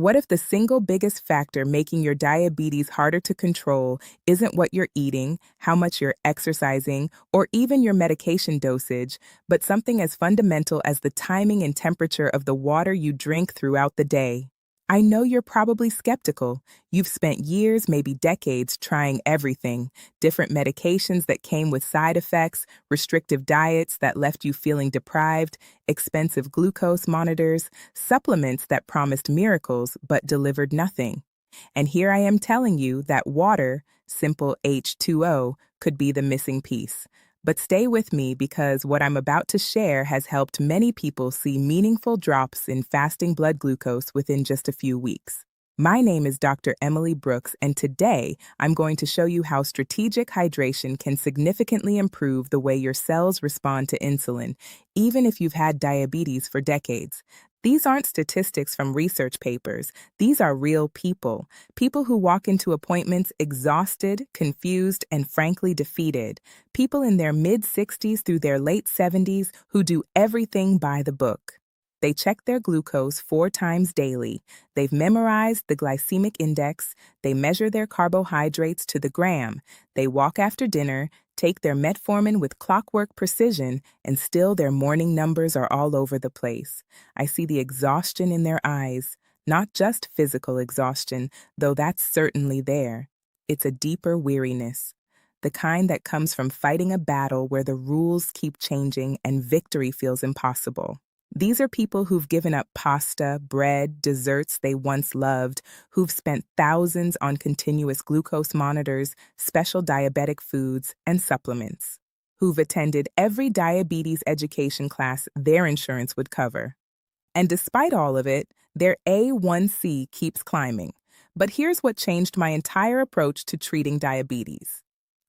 What if the single biggest factor making your diabetes harder to control isn't what you're eating, how much you're exercising, or even your medication dosage, but something as fundamental as the timing and temperature of the water you drink throughout the day? I know you're probably skeptical. You've spent years, maybe decades, trying everything: different medications that came with side effects, restrictive diets that left you feeling deprived, expensive glucose monitors, supplements that promised miracles but delivered nothing. And here I am telling you that water, simple H2O, could be the missing piece. But stay with me because what I'm about to share has helped many people see meaningful drops in fasting blood glucose within just a few weeks. My name is Dr. Emily Brooks, and today I'm going to show you how strategic hydration can significantly improve the way your cells respond to insulin, even if you've had diabetes for decades. These aren't statistics from research papers. These are real people. People who walk into appointments exhausted, confused, and frankly defeated. People in their mid-60s through their late 70s who do everything by the book. They check their glucose 4 times daily. They've memorized the glycemic index. They measure their carbohydrates to the gram. They walk after dinner, take their metformin with clockwork precision, and still their morning numbers are all over the place. I see the exhaustion in their eyes, not just physical exhaustion, though that's certainly there. It's a deeper weariness, the kind that comes from fighting a battle where the rules keep changing and victory feels impossible. These are people who've given up pasta, bread, desserts they once loved, who've spent thousands on continuous glucose monitors, special diabetic foods, and supplements, who've attended every diabetes education class their insurance would cover. And despite all of it, their A1C keeps climbing. But here's what changed my entire approach to treating diabetes.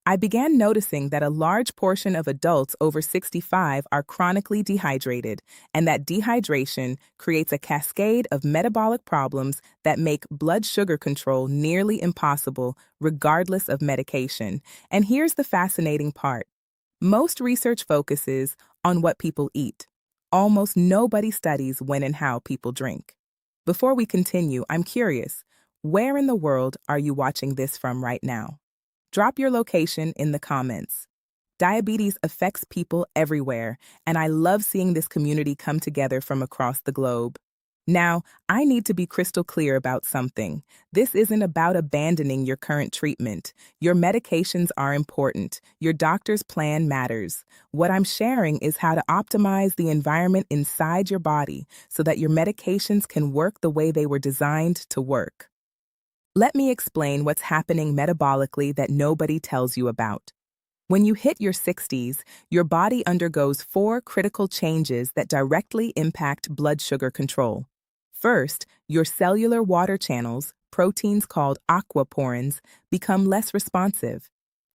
I began noticing that a large portion of adults over 65 are chronically dehydrated, and that dehydration creates a cascade of metabolic problems that make blood sugar control nearly impossible, regardless of medication. And here's the fascinating part. Most research focuses on what people eat. Almost nobody studies when and how people drink. Before we continue, I'm curious, where in the world are you watching this from right now? Drop your location in the comments. Diabetes affects people everywhere, and I love seeing this community come together from across the globe. Now, I need to be crystal clear about something. This isn't about abandoning your current treatment. Your medications are important. Your doctor's plan matters. What I'm sharing is how to optimize the environment inside your body so that your medications can work the way they were designed to work. Let me explain what's happening metabolically that nobody tells you about. When you hit your 60s, your body undergoes 4 critical changes that directly impact blood sugar control. First, your cellular water channels, proteins called aquaporins, become less responsive.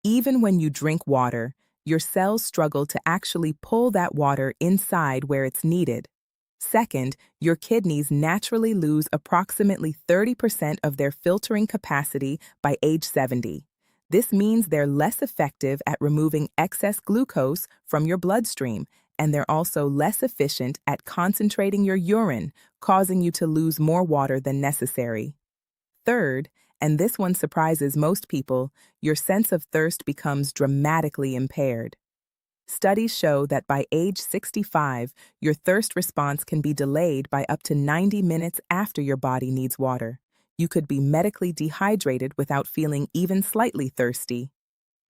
Even when you drink water, your cells struggle to actually pull that water inside where it's needed. Second, your kidneys naturally lose approximately 30% of their filtering capacity by age 70. This means they're less effective at removing excess glucose from your bloodstream, and they're also less efficient at concentrating your urine, causing you to lose more water than necessary. Third, and this one surprises most people, your sense of thirst becomes dramatically impaired. Studies show that by age 65, your thirst response can be delayed by up to 90 minutes after your body needs water. You could be medically dehydrated without feeling even slightly thirsty.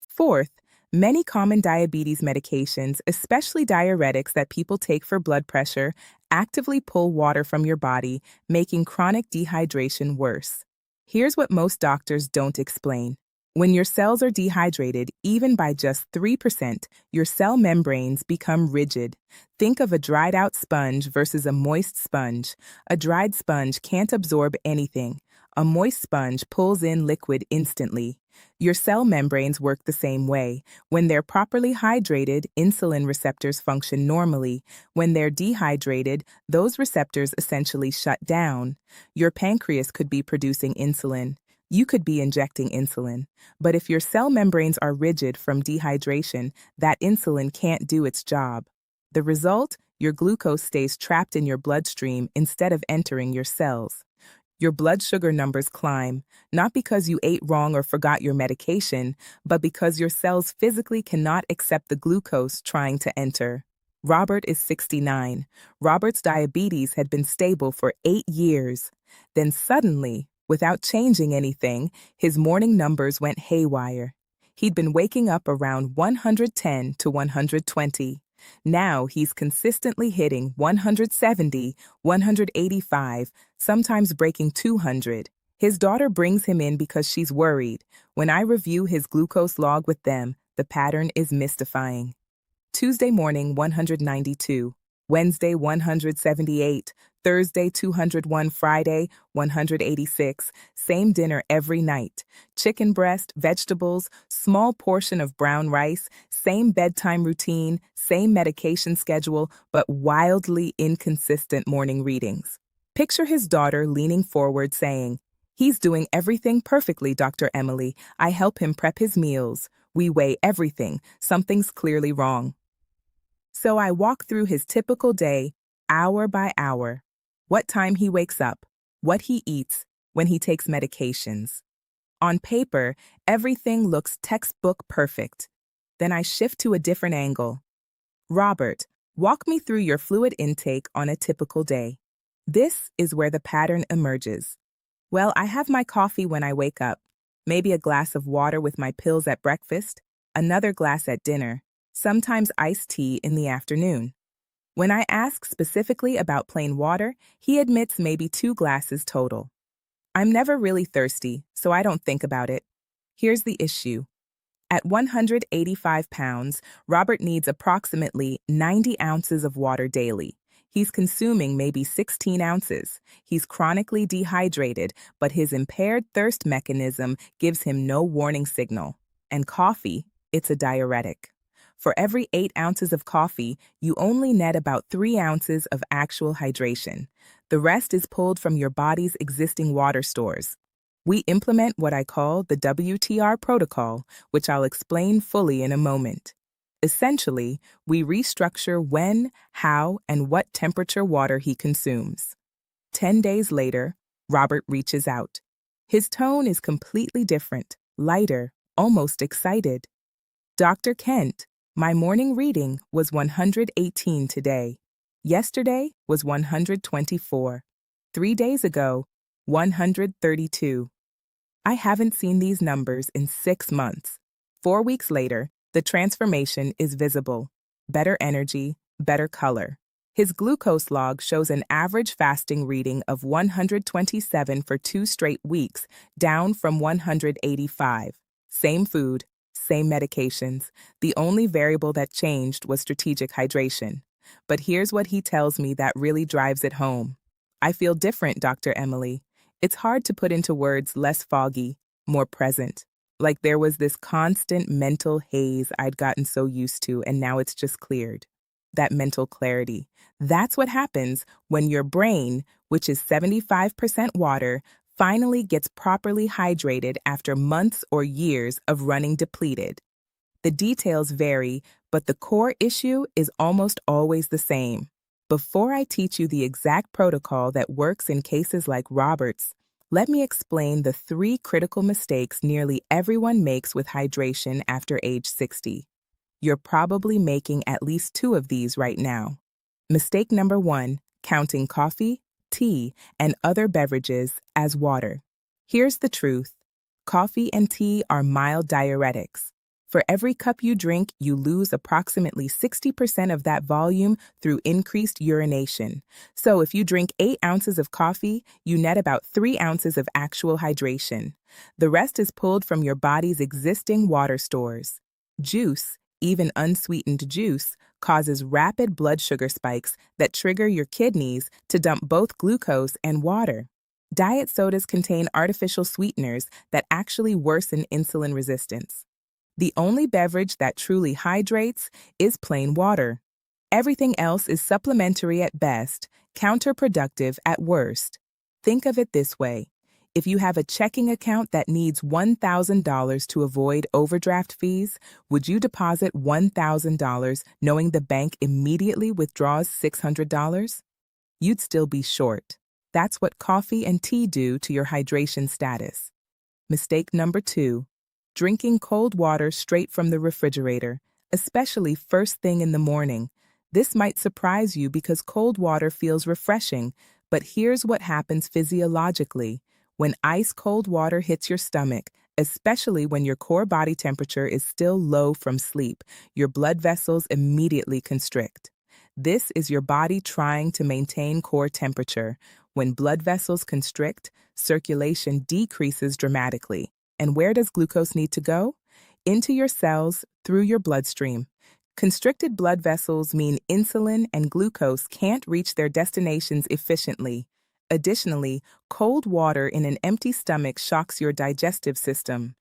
Fourth, many common diabetes medications, especially diuretics that people take for blood pressure, actively pull water from your body, making chronic dehydration worse. Here's what most doctors don't explain. When your cells are dehydrated, even by just 3%, your cell membranes become rigid. Think of a dried-out sponge versus a moist sponge. A dried sponge can't absorb anything. A moist sponge pulls in liquid instantly. Your cell membranes work the same way. When they're properly hydrated, insulin receptors function normally. When they're dehydrated, those receptors essentially shut down. Your pancreas could be producing insulin. You could be injecting insulin. But if your cell membranes are rigid from dehydration, that insulin can't do its job. The result? Your glucose stays trapped in your bloodstream instead of entering your cells. Your blood sugar numbers climb, not because you ate wrong or forgot your medication, but because your cells physically cannot accept the glucose trying to enter. Robert is 69. Robert's diabetes had been stable for 8 years. Then suddenly, without changing anything, his morning numbers went haywire. He'd been waking up around 110 to 120. Now he's consistently hitting 170, 185, sometimes breaking 200. His daughter brings him in because she's worried. When I review his glucose log with them, the pattern is mystifying. Tuesday morning 192, Wednesday 178, Thursday 201, Friday 186, same dinner every night. Chicken breast, vegetables, small portion of brown rice, same bedtime routine, same medication schedule, but wildly inconsistent morning readings. Picture his daughter leaning forward saying, "He's doing everything perfectly, Dr. Emily. I help him prep his meals. We weigh everything. Something's clearly wrong." So I walk through his typical day, hour by hour. What time he wakes up, what he eats, when he takes medications. On paper, everything looks textbook perfect. Then I shift to a different angle. "Robert, walk me through your fluid intake on a typical day." This is where the pattern emerges. Well, I have my coffee when I wake up, maybe a glass of water with my pills at breakfast, another glass at dinner, sometimes iced tea in the afternoon. When I ask specifically about plain water, he admits maybe 2 glasses total. I'm never really thirsty, so I don't think about it. Here's the issue. At 185 pounds, Robert needs approximately 90 ounces of water daily. He's consuming maybe 16 ounces. He's chronically dehydrated, but his impaired thirst mechanism gives him no warning signal. And coffee, it's a diuretic. For every 8 ounces of coffee, you only net about 3 ounces of actual hydration. The rest is pulled from your body's existing water stores. We implement what I call the WTR protocol, which I'll explain fully in a moment. Essentially, we restructure when, how, and what temperature water he consumes. 10 days later, Robert reaches out. His tone is completely different, lighter, almost excited. "Dr. Kent, my morning reading was 118 today. Yesterday was 124. 3 days ago, 132. I haven't seen these numbers in 6 months. 4 weeks later, the transformation is visible. Better energy, better color. His glucose log shows an average fasting reading of 127 for 2 straight weeks, down from 185. Same food, same medications. The only variable that changed was strategic hydration. But here's what he tells me that really drives it home. "I feel different, Dr. Emily. It's hard to put into words, less foggy, more present. Like there was this constant mental haze I'd gotten so used to, and now it's just cleared." That mental clarity. That's what happens when your brain, which is 75% water, finally gets properly hydrated after months or years of running depleted. The details vary, but the core issue is almost always the same. Before I teach you the exact protocol that works in cases like Robert's, let me explain the 3 critical mistakes nearly everyone makes with hydration after age 60. You're probably making at least 2 of these right now. Mistake number 1, counting coffee, tea, and other beverages as water. Here's the truth. Coffee and tea are mild diuretics. For every cup you drink, you lose approximately 60% of that volume through increased urination. So if you drink 8 ounces of coffee, you net about 3 ounces of actual hydration. The rest is pulled from your body's existing water stores. Juice, even unsweetened juice, causes rapid blood sugar spikes that trigger your kidneys to dump both glucose and water. Diet sodas contain artificial sweeteners that actually worsen insulin resistance. The only beverage that truly hydrates is plain water. Everything else is supplementary at best, counterproductive at worst. Think of it this way. If you have a checking account that needs $1,000 to avoid overdraft fees, would you deposit $1,000 knowing the bank immediately withdraws $600? You'd still be short. That's what coffee and tea do to your hydration status. Mistake number 2. Drinking cold water straight from the refrigerator, especially first thing in the morning. This might surprise you because cold water feels refreshing, but here's what happens physiologically. When ice-cold water hits your stomach, especially when your core body temperature is still low from sleep, your blood vessels immediately constrict. This is your body trying to maintain core temperature. When blood vessels constrict, circulation decreases dramatically. And where does glucose need to go? Into your cells, through your bloodstream. Constricted blood vessels mean insulin and glucose can't reach their destinations efficiently. Additionally, cold water in an empty stomach shocks your digestive system.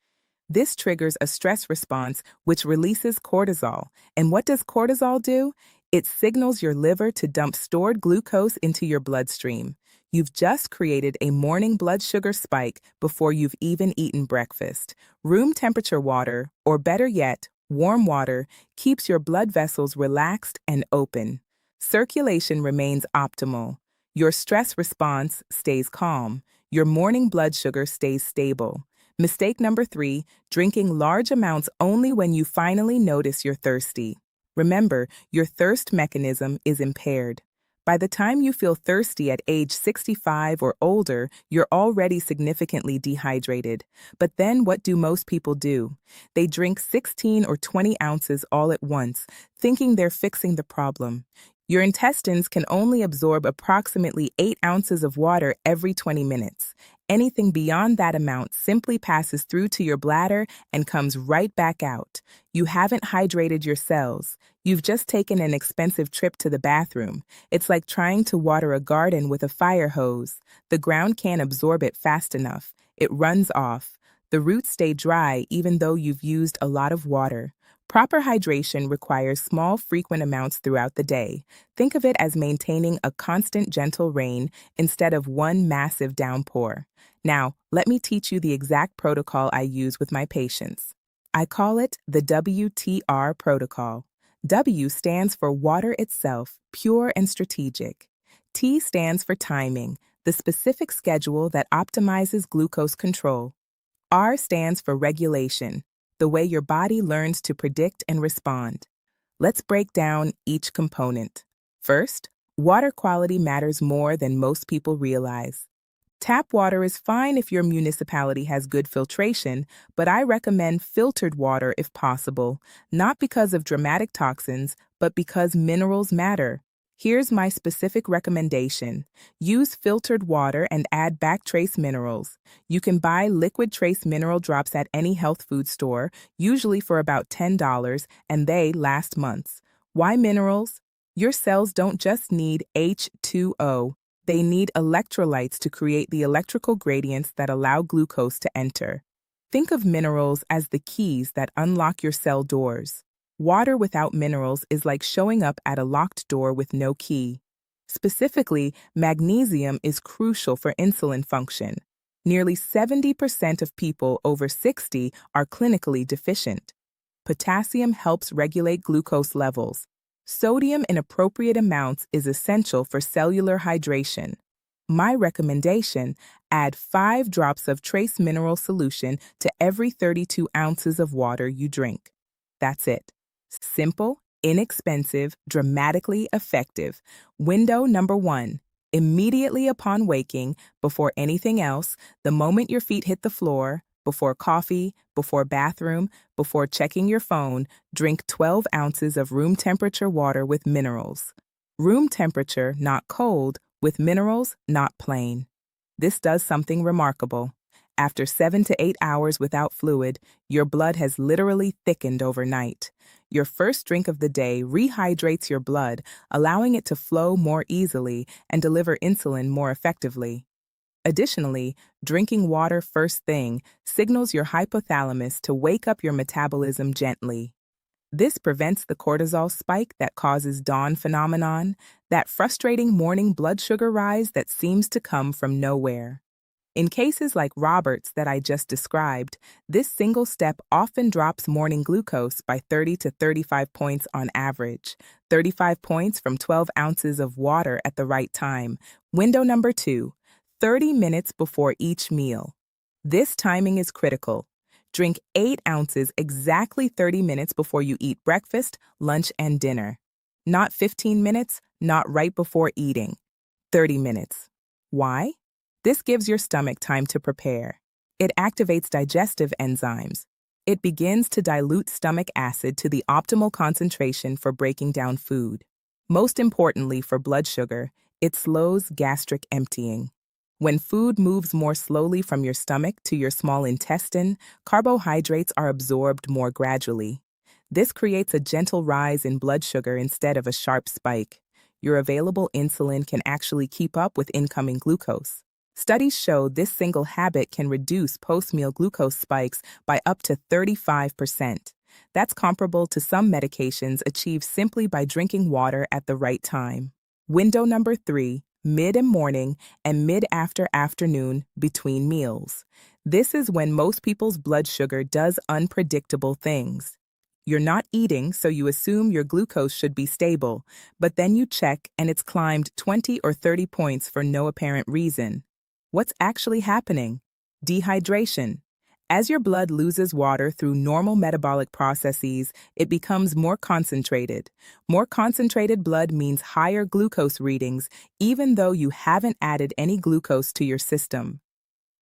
This triggers a stress response, which releases cortisol. And what does cortisol do? It signals your liver to dump stored glucose into your bloodstream. You've just created a morning blood sugar spike before you've even eaten breakfast. Room temperature water, or better yet, warm water, keeps your blood vessels relaxed and open. Circulation remains optimal. Your stress response stays calm. Your morning blood sugar stays stable. Mistake number 3, drinking large amounts only when you finally notice you're thirsty. Remember, your thirst mechanism is impaired. By the time you feel thirsty at age 65 or older, you're already significantly dehydrated. But then what do most people do? They drink 16 or 20 ounces all at once, thinking they're fixing the problem. Your intestines can only absorb approximately 8 ounces of water every 20 minutes. Anything beyond that amount simply passes through to your bladder and comes right back out. You haven't hydrated your cells. You've just taken an expensive trip to the bathroom. It's like trying to water a garden with a fire hose. The ground can't absorb it fast enough. It runs off. The roots stay dry even though you've used a lot of water. Proper hydration requires small, frequent amounts throughout the day. Think of it as maintaining a constant, gentle rain instead of one massive downpour. Now, let me teach you the exact protocol I use with my patients. I call it the WTR protocol. W stands for water itself, pure and strategic. T stands for timing, the specific schedule that optimizes glucose control. R stands for regulation, the way your body learns to predict and respond. Let's break down each component. First, water quality matters more than most people realize. Tap water is fine if your municipality has good filtration, but I recommend filtered water if possible, not because of dramatic toxins, but because minerals matter. Here's my specific recommendation. Use filtered water and add back trace minerals. You can buy liquid trace mineral drops at any health food store, usually for about $10, and they last months. Why minerals? Your cells don't just need H2O. They need electrolytes to create the electrical gradients that allow glucose to enter. Think of minerals as the keys that unlock your cell doors. Water without minerals is like showing up at a locked door with no key. Specifically, magnesium is crucial for insulin function. Nearly 70% of people over 60 are clinically deficient. Potassium helps regulate glucose levels. Sodium in appropriate amounts is essential for cellular hydration. My recommendation, add 5 drops of trace mineral solution to every 32 ounces of water you drink. That's it. Simple, inexpensive, dramatically effective. Window number 1. Immediately upon waking, before anything else, the moment your feet hit the floor, before coffee, before bathroom, before checking your phone, drink 12 ounces of room temperature water with minerals. Room temperature, not cold, with minerals, not plain. This does something remarkable. After 7 to 8 hours without fluid, your blood has literally thickened overnight. Your first drink of the day rehydrates your blood, allowing it to flow more easily and deliver insulin more effectively. Additionally, drinking water first thing signals your hypothalamus to wake up your metabolism gently. This prevents the cortisol spike that causes dawn phenomenon, that frustrating morning blood sugar rise that seems to come from nowhere. In cases like Robert's that I just described, this single step often drops morning glucose by 30 to 35 points on average, 35 points from 12 ounces of water at the right time. Window number 2. 30 minutes before each meal. This timing is critical. Drink 8 ounces exactly 30 minutes before you eat breakfast, lunch, and dinner. Not 15 minutes, not right before eating. 30 minutes. Why? This gives your stomach time to prepare. It activates digestive enzymes. It begins to dilute stomach acid to the optimal concentration for breaking down food. Most importantly for blood sugar, it slows gastric emptying. When food moves more slowly from your stomach to your small intestine, carbohydrates are absorbed more gradually. This creates a gentle rise in blood sugar instead of a sharp spike. Your available insulin can actually keep up with incoming glucose. Studies show this single habit can reduce post-meal glucose spikes by up to 35%. That's comparable to some medications achieved simply by drinking water at the right time. Window number 3, mid-morning and mid-after afternoon between meals. This is when most people's blood sugar does unpredictable things. You're not eating, so you assume your glucose should be stable, but then you check and it's climbed 20 or 30 points for no apparent reason. What's actually happening? Dehydration. As your blood loses water through normal metabolic processes, it becomes more concentrated. More concentrated blood means higher glucose readings, even though you haven't added any glucose to your system.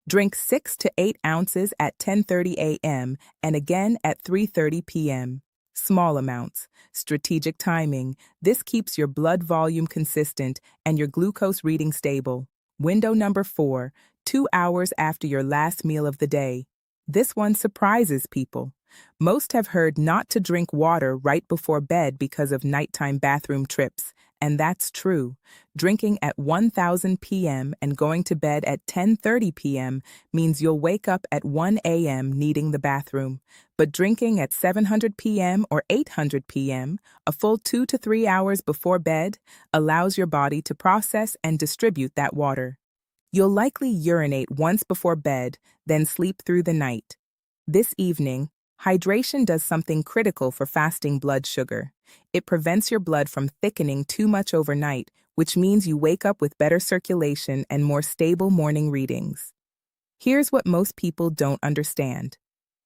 Drink 6 to 8 ounces at 10:30 a.m. and again at 3:30 p.m. Small amounts. Strategic timing. This keeps your blood volume consistent and your glucose reading stable. Window number 4, 2 hours after your last meal of the day. This one surprises people. Most have heard not to drink water right before bed because of nighttime bathroom trips, and that's true. Drinking at 1000 p.m. and going to bed at 10:30 p.m. means you'll wake up at 1 a.m. needing the bathroom. But drinking at 700 p.m. or 800 p.m., a full 2 to 3 hours before bed, allows your body to process and distribute that water. You'll likely urinate once before bed, then sleep through the night. This evening, hydration does something critical for fasting blood sugar. It prevents your blood from thickening too much overnight, which means you wake up with better circulation and more stable morning readings. Here's what most people don't understand.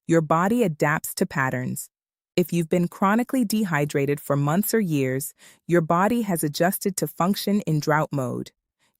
Your body adapts to patterns. If you've been chronically dehydrated for months or years, your body has adjusted to function in drought mode.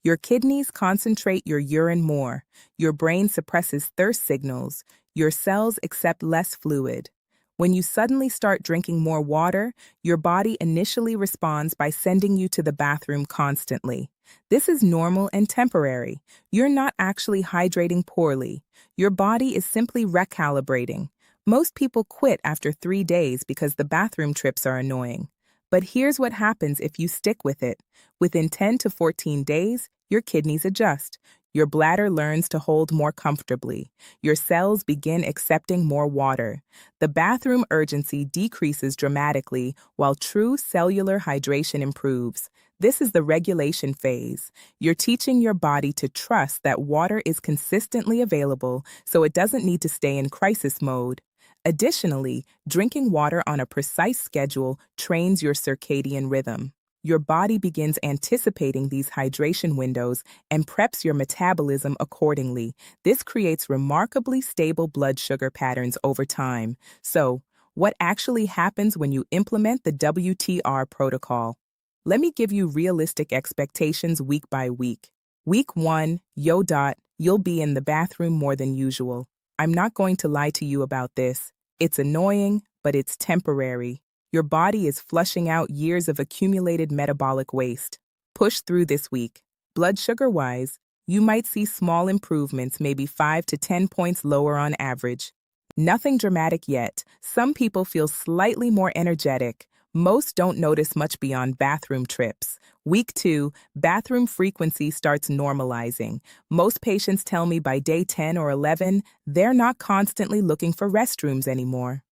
Your kidneys concentrate your urine more, your brain suppresses thirst signals, your cells accept less fluid. When you suddenly start drinking more water, your body initially responds by sending you to the bathroom constantly. This is normal and temporary. You're not actually hydrating poorly. Your body is simply recalibrating. Most people quit after 3 days because the bathroom trips are annoying. But here's what happens if you stick with it. Within 10 to 14 days, your kidneys adjust. Your bladder learns to hold more comfortably. Your cells begin accepting more water. The bathroom urgency decreases dramatically while true cellular hydration improves. This is the regulation phase. You're teaching your body to trust that water is consistently available so it doesn't need to stay in crisis mode. Additionally, drinking water on a precise schedule trains your circadian rhythm. Your body begins anticipating these hydration windows and preps your metabolism accordingly. This creates remarkably stable blood sugar patterns over time. So, what actually happens when you implement the WTR protocol? Let me give you realistic expectations week by week. Week 1, you'll be in the bathroom more than usual. I'm not going to lie to you about this. It's annoying, but it's temporary. Your body is flushing out years of accumulated metabolic waste. Push through this week. Blood sugar-wise, you might see small improvements, maybe 5 to 10 points lower on average. Nothing dramatic yet. Some people feel slightly more energetic. Most don't notice much beyond bathroom trips. Week 2, bathroom frequency starts normalizing. Most patients tell me by day 10 or 11, they're not constantly looking for restrooms anymore.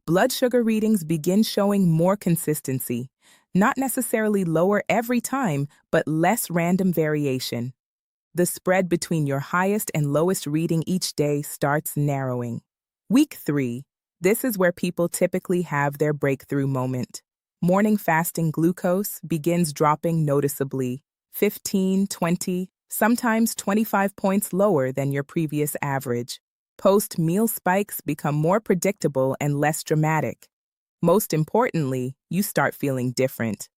Blood sugar readings begin showing more consistency. Not necessarily lower every time, but less random variation. The spread between your highest and lowest reading each day starts narrowing. Week 3, this is where people typically have their breakthrough moment. Morning fasting glucose begins dropping noticeably, 15, 20, sometimes 25 points lower than your previous average. Post-meal spikes become more predictable and less dramatic. Most importantly, you start feeling different.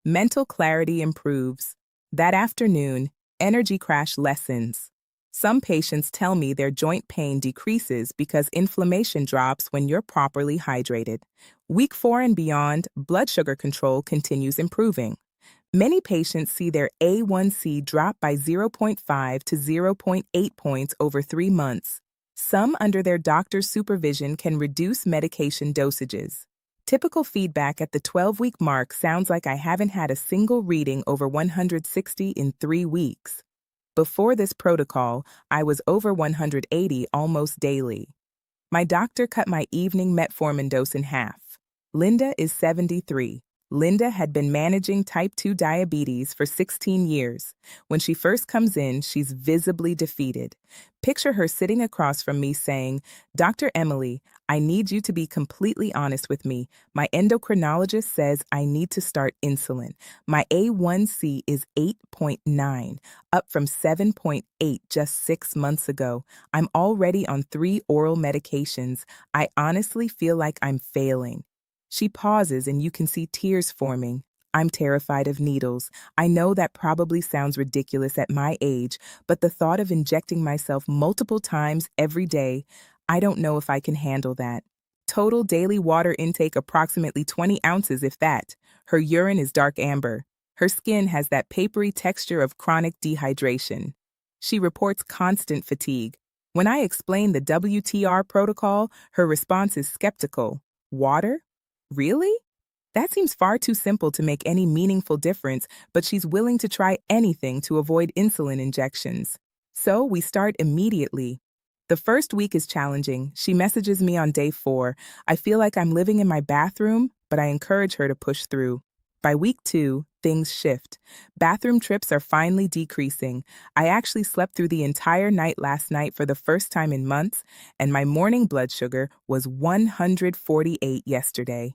Mental clarity improves. That afternoon, energy crash lessens. Some patients tell me their joint pain decreases because inflammation drops when you're properly hydrated. Week 4 and beyond, blood sugar control continues improving. Many patients see their A1C drop by zero point 0.5 to zero point 0.8 points over 3 months. Some, under their doctor's supervision, can reduce medication dosages. Typical feedback at the 12-week mark sounds like I haven't had a single reading over 160 in 3 weeks. Before this protocol, I was over 180 almost daily. My doctor cut my evening metformin dose in half. Linda is 73. Linda had been managing type 2 diabetes for 16 years. When she first comes in, she's visibly defeated. Picture her sitting across from me saying, "Dr. Emily, I need you to be completely honest with me. My endocrinologist says I need to start insulin. My A1C is 8.9, up from 7.8 just 6 months ago. I'm already on 3 oral medications. I honestly feel like I'm failing." She pauses and you can see tears forming. I'm terrified of needles. I know that probably sounds ridiculous at my age, but the thought of injecting myself multiple times every day, I don't know if I can handle that. Total daily water intake approximately 20 ounces if that. Her urine is dark amber. Her skin has that papery texture of chronic dehydration. She reports constant fatigue. When I explain the WTR protocol, her response is skeptical. Water? Really? That seems far too simple to make any meaningful difference, but she's willing to try anything to avoid insulin injections. So we start immediately. The first week is challenging. She messages me on day 4. I feel like I'm living in my bathroom, but I encourage her to push through. By week 2, things shift. Bathroom trips are finally decreasing. I actually slept through the entire night last night for the first time in months, and my morning blood sugar was 148 yesterday.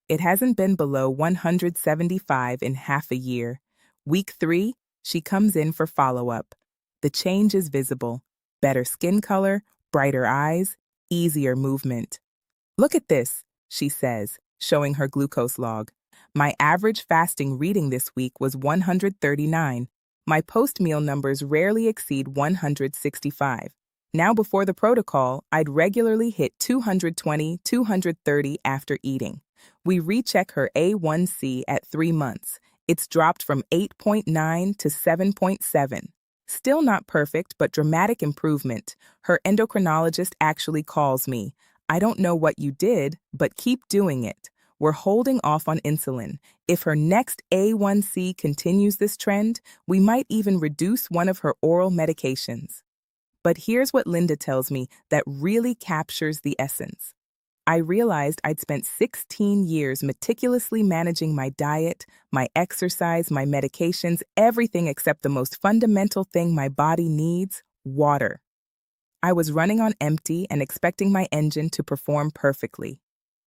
It hasn't been below 175 in half a year. Week 3, she comes in for follow-up. The change is visible. Better skin color, brighter eyes, easier movement. "Look at this," she says, showing her glucose log. My average fasting reading this week was 139. My post-meal numbers rarely exceed 165. Now before the protocol, I'd regularly hit 220, 230 after eating. We recheck her A1C at 3 months. It's dropped from 8.9 to 7.7. Still not perfect, but dramatic improvement. Her endocrinologist actually calls me. "I don't know what you did, but keep doing it. We're holding off on insulin. If her next A1C continues this trend, we might even reduce one of her oral medications." But here's what Linda tells me that really captures the essence. "I realized I'd spent 16 years meticulously managing my diet, my exercise, my medications, everything except the most fundamental thing my body needs, water. I was running on empty and expecting my engine to perform perfectly.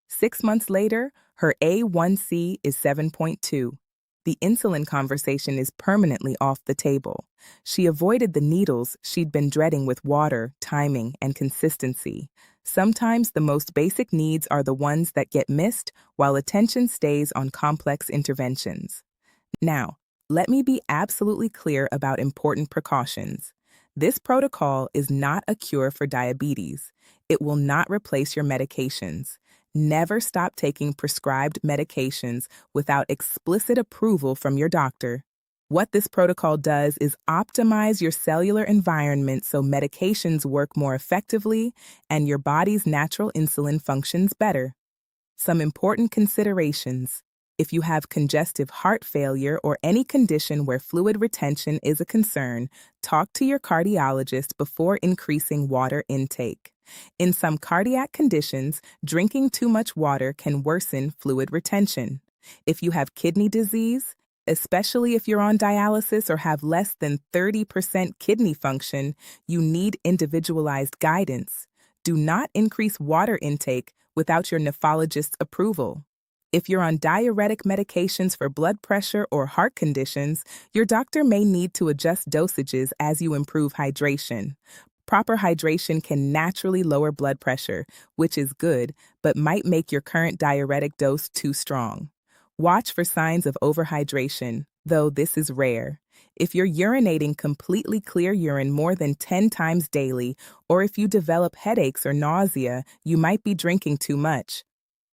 6 months later, her A1C is 7.2. The insulin conversation is permanently off the table. She avoided the needles she'd been dreading with water, timing, and consistency. Sometimes the most basic needs are the ones that get missed while attention stays on complex interventions. Now, let me be absolutely clear about important precautions. This protocol is not a cure for diabetes. It will not replace your medications. Never stop taking prescribed medications without explicit approval from your doctor. What this protocol does is optimize your cellular environment so medications work more effectively and your body's natural insulin functions better. Some important considerations. If you have congestive heart failure or any condition where fluid retention is a concern, talk to your cardiologist before increasing water intake. In some cardiac conditions, drinking too much water can worsen fluid retention. If you have kidney disease, especially if you're on dialysis or have less than 30% kidney function, you need individualized guidance. Do not increase water intake without your nephrologist's approval. If you're on diuretic medications for blood pressure or heart conditions, your doctor may need to adjust dosages as you improve hydration. Proper hydration can naturally lower blood pressure, which is good, but might make your current diuretic dose too strong. Watch for signs of overhydration, though this is rare. If you're urinating completely clear urine more than 10 times daily, or if you develop headaches or nausea, you might be drinking too much.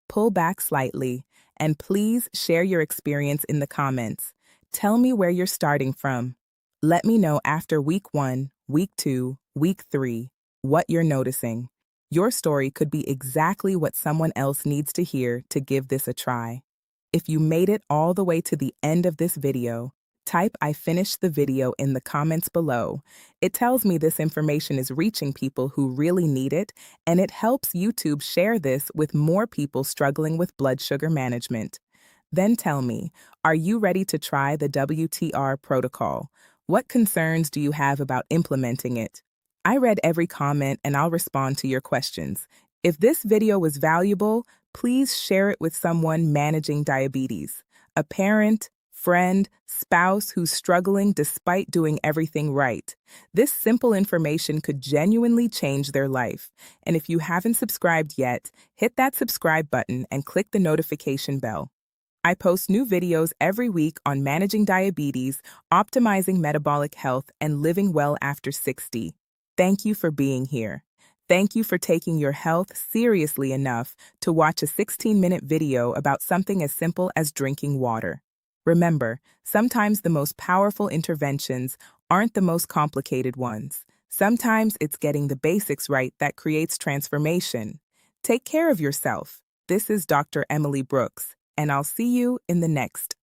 Pull back slightly, and please share your experience in the comments. Tell me where you're starting from. Let me know after week 1, week 2, week 3, what you're noticing. Your story could be exactly what someone else needs to hear to give this a try. If you made it all the way to the end of this video, type "I finished the video" in the comments below. It tells me this information is reaching people who really need it, and it helps YouTube share this with more people struggling with blood sugar management. Then tell me, are you ready to try the WTR protocol? What concerns do you have about implementing it? I read every comment and I'll respond to your questions. If this video was valuable, please share it with someone managing diabetes, a parent, friend, spouse who's struggling despite doing everything right. This simple information could genuinely change their life. And if you haven't subscribed yet, hit that subscribe button and click the notification bell. I post new videos every week on managing diabetes, optimizing metabolic health, and living well after 60. Thank you for being here. Thank you for taking your health seriously enough to watch a 16-minute video about something as simple as drinking water. Remember, sometimes the most powerful interventions aren't the most complicated ones. Sometimes it's getting the basics right that creates transformation. Take care of yourself. This is Dr. Emily Brooks, and I'll see you in the next